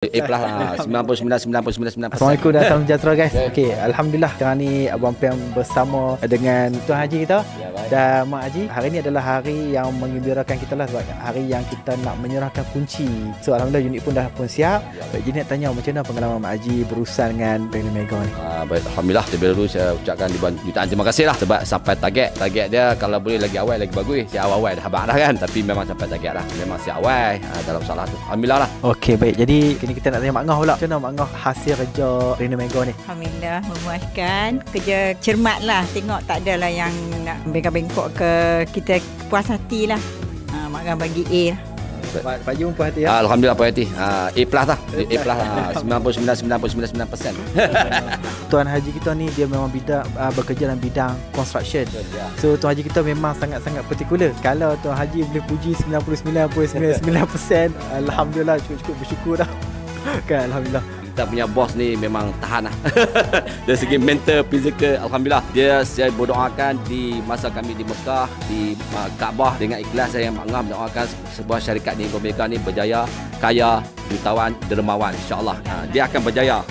Plus lah 99,99,9%. Assalamualaikum dan salam sejahtera guys. Okey, alhamdulillah sekarang ni Abang Piang bersama dengan Tuan Haji kita dan Mak Haji. Hari ni adalah hari yang mengembirakan kita lah sebab hari yang kita nak menyerahkan kunci. So alhamdulillah unit pun dah siap. Baik, jadi nak tanya macam mana pengalaman Mak Haji berurusan dengan Reno Mega ni? Baik, alhamdulillah terlebih dahulu saya ucapkan ribuan jutaan terima kasih lah sebab sampai target dia kalau boleh lagi awal lagi bagus. Saya awal dah habaq dah kan, tapi memang sampai target dah. Memang si awal dalam salah tu. Alhamdulillah lah. Okey, baik. Jadi kini kita nak tanya Mak Ngah pula. Macam mana Mak Ngah hasil kerja Reno Mega ni? Alhamdulillah memuaskan. Kerja cermat lah. Tengok tak adalah yang nak bengkok-bengkok ke. Kita puas hati lah. Mak Ngah bagi A lah. Pak Haji pun puas hati ya? Alhamdulillah puas hati. A plus lah. A plus lah. 99,99,9%. Tuan Haji kita ni dia memang bekerja dalam bidang construction. So Tuan Haji kita memang sangat-sangat particular. Kalau Tuan Haji boleh puji 99.99%, alhamdulillah cukup bersyukur dah. Kan, alhamdulillah. Kita punya bos ni memang tahan lah. Dari segi mental, fizikal, alhamdulillah. Saya berdoakan di masa kami di Mekah, di Kaabah dengan ikhlas saya Mak Ngah mendoakan sebuah syarikat ni Mega ni berjaya, kaya, jutawan, dermawan insya-Allah. Dia akan berjaya,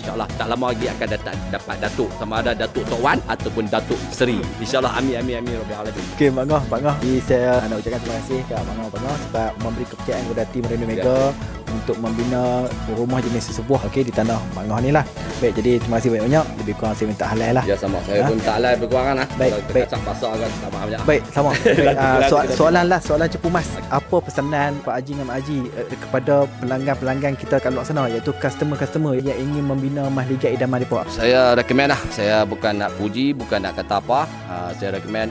insya-Allah. Tak lama lagi akan dapat datuk, sama ada Datuk Tok Wan ataupun Datuk Seri. Insya-Allah, amin rabbil alamin. Okey Mak Ngah, saya nak ucapkan terima kasih kepada Mak Ngah sebab memberi kepercayaan kepada tim Reno Mega untuk membina rumah jenis sesebuah di tanah Mak Ngah ni lah. Baik, jadi terima kasih banyak-banyak. Lebih kurang saya minta halal lah. Ya sama, saya pun tak halal berkurangan lah. Baik. Kacang pasar kan, tak maaf banyak. Baik, sama. Soalan cepu mas. Apa pesanan Pak Haji dengan Mak Haji kepada pelanggan-pelanggan kita kat luar sana, iaitu customer-customer yang ingin membina mahligai idaman mereka? Saya recommend lah. Saya bukan nak puji, bukan nak kata apa. Saya recommend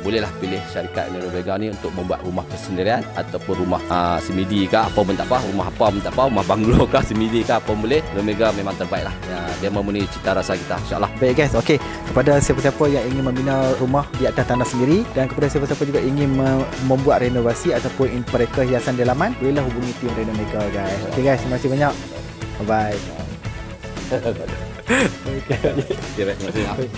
bolehlah pilih syarikat Reno Mega ni untuk membuat rumah persendirian ataupun rumah semidi ke apa pun tak apa, rumah apa pun tak apa, rumah banglo ke semidi ke apa pun boleh. Reno Mega memang terbaik lah. Dia memenuhi cita rasa kita, insyaAllah. Baik guys, okey. Kepada siapa-siapa yang ingin membina rumah di atas tanah sendiri dan kepada siapa-siapa juga ingin membuat renovasi ataupun mereka hiasan di halaman, bolehlah hubungi tim Reno Mega guys. Okey guys, terima kasih banyak. Bye bye. Terima kasih.